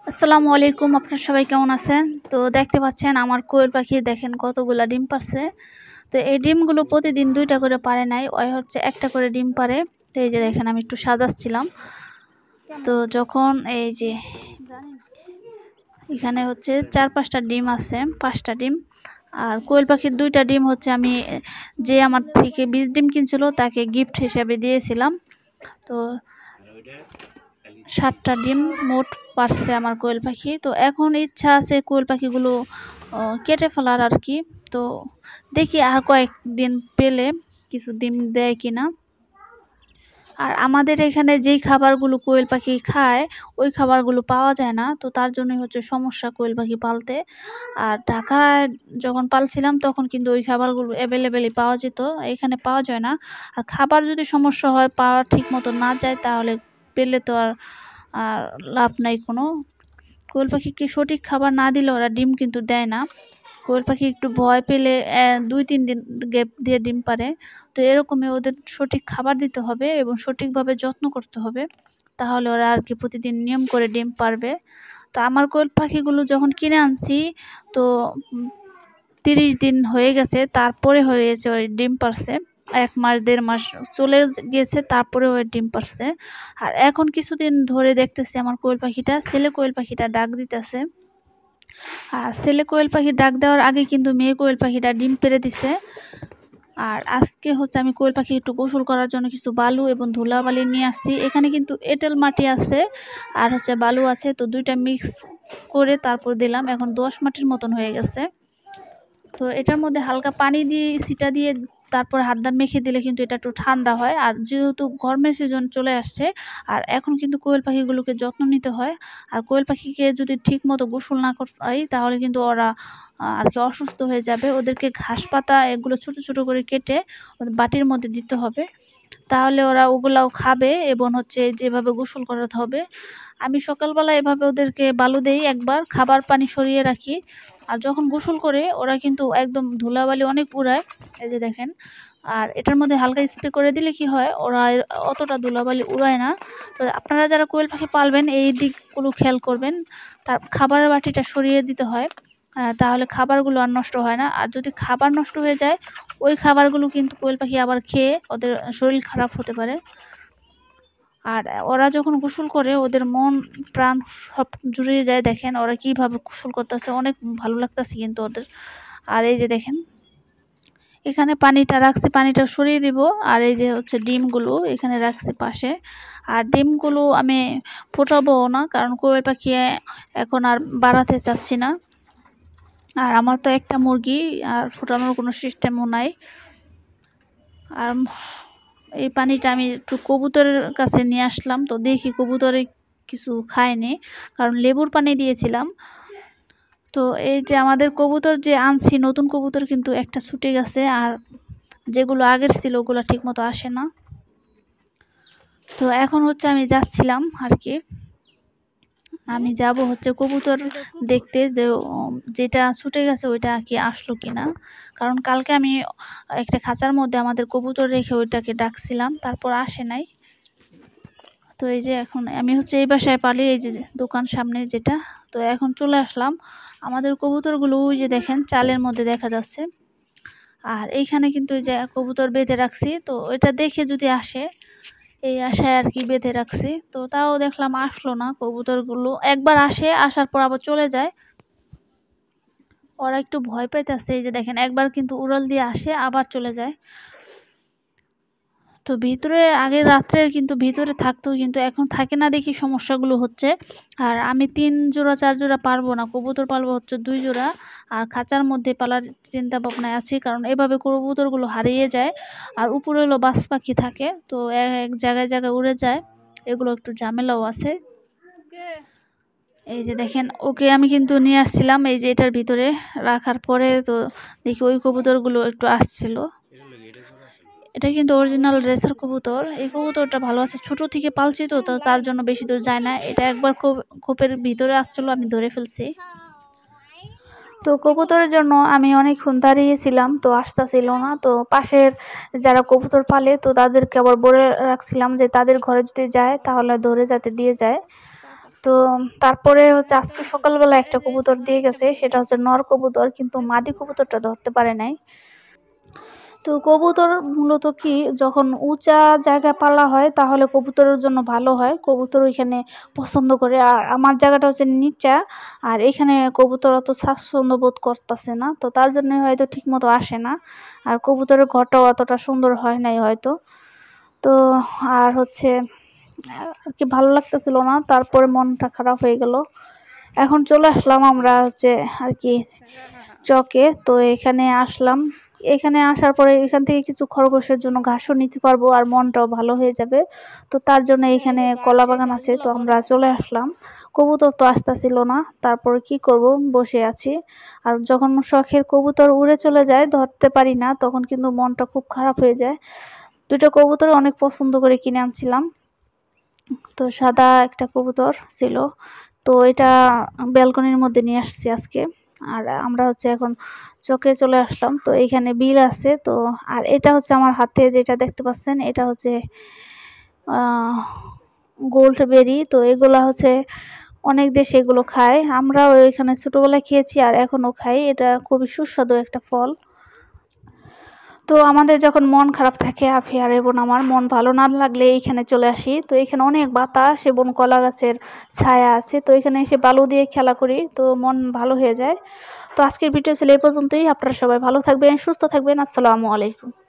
আসসালামু আলাইকুম, আপনারা সবাই কেমন আছেন? তো দেখতে পাচ্ছেন আমার কোয়েল পাখি দেখেন কতগুলা ডিম পারছে। তো এই ডিমগুলো প্রতিদিন ২ টা করে পারে নাই। ওই হচ্ছে ১ টা করে ডিম পারে। তো এই যে দেখেন আমি একটু সাজাচ্ছিলাম। তো যখন এই যে এখানে হচ্ছে ৪-৫ টা ডিম আছে, ৫ টা ডিম। আর কোয়েল পাখির ২ টা ডিম হচ্ছে আমি যে আমার থেকে ২০ ডিম কিনছিল তাকে গিফট হিসেবে দিয়েছিলাম। তো ৭ টা ডিম মোট পারছে আমার কোয়েল পাখি। তো এখন ইচ্ছা আছে কোয়েল পাখিগুলো কেটে ফেলার আরকি। তো দেখি আর কয়েকদিন পেলে কিছু ডিম দেয় কিনা। আর আমাদের এখানে যেই খাবারগুলো কোয়েল পাখি খায় ওই খাবারগুলো পাওয়া যায় না। তো তার জন্যই হচ্ছে সমস্যা কোয়েল পাখি পালতে। আর ঢাকায় যখন পালছিলাম তখন কিন্তু ওই খাবারগুলো এভেলেবেলই পাওয়া যেত। এখানে পাওয়া যায় না। আর খাবার যদি সমস্যা হয়, পাওয়া ঠিক মতো না যায় তাহলে পেলে তো আর লাভ নাই কোনো। কোয়েল পাখিকে সঠিক খাবার না দিলে ওরা ডিম কিন্তু দেয় না। কোয়েল পাখি একটু ভয় পেলে ২-৩ দিন গ্যাপ দিয়ে ডিম পাড়ে। তো এরকমই ওদের সঠিক খাবার দিতে হবে এবং সঠিকভাবে যত্ন করতে হবে। তাহলে ওরা আরকি প্রতিদিন নিয়ম করে ডিম পাড়বে। তো আমার কোয়েল পাখিগুলো যখন কিনে আনছি তো ৩০ দিন হয়ে গেছে, তারপরে হয়েছে ওই ডিম পাড়ছে। ১ মাস ১.৫ মাস চলে গিয়েছে তারপরেও ওই ডিম পাড়ছে। আর এখন কিছুদিন ধরে দেখতেছি আমার কোয়েল পাখিটা, ছেলে কোয়েল পাখিটা ডাক দিতেছে। আর ছেলে কোয়েল পাখি ডাক দেওয়ার আগে কিন্তু মেয়ে কোয়েল পাখিটা ডিম পেড়ে দিছে। আর আজকে হচ্ছে আমি কোয়েল পাখি একটু গোসল করার জন্য কিছু বালু এবং ধুলাবালি নিয়ে আসছি। এখানে কিন্তু এঁটেল মাটি আছে আর হচ্ছে বালু আছে, তো ২ টা মিক্স করে তারপর দিলাম। এখন দোআঁশ মাটির মতন হয়ে গেছে। তো এটার মধ্যে হালকা পানি দিয়ে ছিটা দিয়ে তারপর হাত দিয়ে মেখে দিলে কিন্তু এটা একটু ঠান্ডা হয়। আর যেহেতু গরমের সিজন চলে আসছে আর এখন কিন্তু কোয়েল পাখিগুলোকে যত্ন নিতে হয়। আর কোয়েল পাখিকে যদি ঠিকমতো গোসল না করাই তাহলে কিন্তু ওরা আর কি অসুস্থ হয়ে যাবে। ওদেরকে ঘাস পাতা এগুলো ছোট ছোট করে কেটে ওদের বাটির মধ্যে দিতে হবে। তাহলে ওরা ওগুলাও খাবে এবং হচ্ছে যেভাবে গোসল করাতে হবে। আমি সকালবেলা এভাবে ওদেরকে বালু দেই একবার, খাবার পানি সরিয়ে রাখি। আর যখন গোসল করে ওরা কিন্তু একদম ধুলাবালি অনেক উড়ায়। এই যে দেখেন। আর এটার মধ্যে হালকা স্প্রে করে দিলে কি হয়, ওরা অতটা ধুলাবালি উড়ায় না। তো আপনারা যারা কোয়েল পাখি পালবেন এই দিকগুলো খেয়াল করবেন। তার খাবারের বাটিটা সরিয়ে দিতে হয়। তাহলে খাবারগুলো আর নষ্ট হয় না। আর যদি খাবার নষ্ট হয়ে যায় ওই খাবারগুলো কিন্তু কোয়েল পাখি আবার খেয়ে ওদের শরীর খারাপ হতে পারে। আর ওরা যখন গোসল করে ওদের মন প্রাণ সব জুড়িয়ে যায়। দেখেন ওরা কিভাবে গোসল করতেছে, অনেক ভালো লাগতেছে কিন্তু ওদের। আর এই যে দেখেন এখানে পানিটা রাখছি, পানিটা সরিয়ে দিব। আর এই যে হচ্ছে ডিমগুলো এখানে রাখছি পাশে। আর ডিমগুলো আমি ফোটাবো না, কারণ কোয়েল পাখি এখন আর বাড়াতে চাচ্ছি না। আর আমার তো একটা মুরগি, আর ফোটানোর কোনো সিস্টেমও নাই। আর এই পানিটা আমি একটু কবুতরের কাছে নিয়ে আসলাম, তো দেখি কবুতরে কিছু খায়নি, কারণ লেবুর পানি দিয়েছিলাম। তো এই যে আমাদের কবুতর যে আনছি নতুন কবুতর কিন্তু একটা ছুটে গেছে, আর যেগুলো আগের ছিল ওগুলো ঠিকমতো আসে না। তো এখন হচ্ছে আমি যাচ্ছিলাম আর কি, আমি যাব হচ্ছে কবুতর দেখতে যে যেটা ছুটে গেছে ওইটা কি আসলো কিনা। কারণ কালকে আমি একটা খাঁচার মধ্যে আমাদের কবুতর রেখে ওইটাকে ডাকছিলাম, তারপর আসে নাই। তো এই যে এখন আমি হচ্ছে এই বাসায় পালি, এই যে দোকান সামনে যেটা। তো এখন চলে আসলাম। আমাদের কবুতরগুলো ওই যে দেখেন চালের মধ্যে দেখা যাচ্ছে। আর এইখানে কিন্তু এই যে কবুতর বেঁধে রাখছি, তো এটা দেখে যদি আসে এই আশায় আর কি বেঁধে রাখছি। তো তাও দেখলাম আসলো না কবুতরগুলো, একবার আসে আসার পর আবার চলে যায়। ওরা একটু ভয় পাইতেছে। এই যে দেখেন একবার কিন্তু উড়াল দিয়ে আসে আবার চলে যায়। তো ভিতরে আগে রাত্রে কিন্তু ভিতরে থাকতো, কিন্তু এখন থাকে না দেখি সমস্যাগুলো হচ্ছে। আর আমি ৩ জোড়া ৪ জোড়া পারবো না, কবুতর পালবো হচ্ছে ২ জোড়া। আর খাঁচার মধ্যে পালার চিন্তা ভাবনায় আছি, কারণ এভাবে কবুতরগুলো হারিয়ে যায়। আর উপরে হলো বাজ পাখি থাকে, তো এক জায়গায় জায়গায় উড়ে যায়, এগুলো একটু ঝামেলাও আছে। এই যে দেখেন ওকে আমি কিন্তু নিয়ে আসছিলাম এই যে এটার ভিতরে রাখার পরে, তো দেখি ওই কবুতরগুলো একটু আসছিল। এটা কিন্তু অরিজিনাল রেসার কবুতর। এই কবুতরটা ভালো আছে, ছোট থেকে পালছি তো, তো তার জন্য বেশি দূর যায় না। এটা একবার খোপের ভিতরে আসছিল, আমি ধরে ফেলছি। তো কবুতরের জন্য আমি অনেকক্ষণ দাঁড়িয়েছিলাম, তো আসতেছিল না। তো পাশের যারা কবুতর পালে তো তাদেরকে আবার বলে রাখছিলাম যে তাদের ঘরে যদি যায় তাহলে ধরে যাতে দিয়ে যায়। তো তারপরে হচ্ছে আজকে সকালবেলা একটা কবুতর দিয়ে গেছে, সেটা হচ্ছে নর কবুতর, কিন্তু মাদি কবুতরটা ধরতে পারে নাই। তো কবুতর মূলত কি, যখন উঁচা জায়গায় পালা হয় তাহলে কবুতরের জন্য ভালো হয়, কবুতর ওইখানে পছন্দ করে। আর আমার জায়গাটা হচ্ছে নিচা, আর এখানে কবুতর অত স্বাচ্ছন্দ্য বোধ করতেছে না, তো তার জন্য হয়তো ঠিক মতো আসে না। আর কবুতরের ঘরটাও অতটা সুন্দর হয় নাই হয়তো। তো আর হচ্ছে আর কি ভালো লাগতেছিল না, তারপরে মনটা খারাপ হয়ে গেল। এখন চলে আসলাম আমরা হচ্ছে আর কি চকে। তো এখানে আসলাম, এখানে আসার পরে এখান থেকে কিছু খরগোশের জন্য ঘাসও নিতে পারবো আর মনটাও ভালো হয়ে যাবে। তো তার জন্য এখানে কলা বাগান আছে, তো আমরা চলে আসলাম। কবুতর তো আসতেছিল না, তারপরে কি করব, বসে আছি। আর যখন শখের কবুতর উড়ে চলে যায়, ধরতে পারি না, তখন কিন্তু মনটা খুব খারাপ হয়ে যায়। দুটো কবুতর অনেক পছন্দ করে কিনে আনছিলাম। তো সাদা একটা কবুতর ছিল, তো এটা ব্যালকনির মধ্যে নিয়ে আসছি আজকে। আর আমরা হচ্ছে এখন চকে চলে আসলাম। তো এখানে বিল আছে, তো আর এটা হচ্ছে আমার হাতে যেটা দেখতে পাচ্ছেন, এটা হচ্ছে গোল্ড বেরি। তো এগুলা হচ্ছে অনেক দেশে এগুলো খায়, আমরাও এখানে ছোটবেলায় খেয়েছি আর এখনো খাই, এটা খুবই সুস্বাদু একটা ফল। তো আমাদের যখন মন খারাপ থাকে, আফিয়ার এবং আমার মন ভালো না লাগলে এইখানে চলে আসি। তো এখানে অনেক বাতাস এবং কলা গাছের ছায়া আছে, তো এখানে এসে বালু দিয়ে খেলা করি, তো মন ভালো হয়ে যায়। তো আজকের ভিডিও ছিল এই পর্যন্তই। আপনারা সবাই ভালো থাকবেন, সুস্থ থাকবেন। আসসালামু আলাইকুম।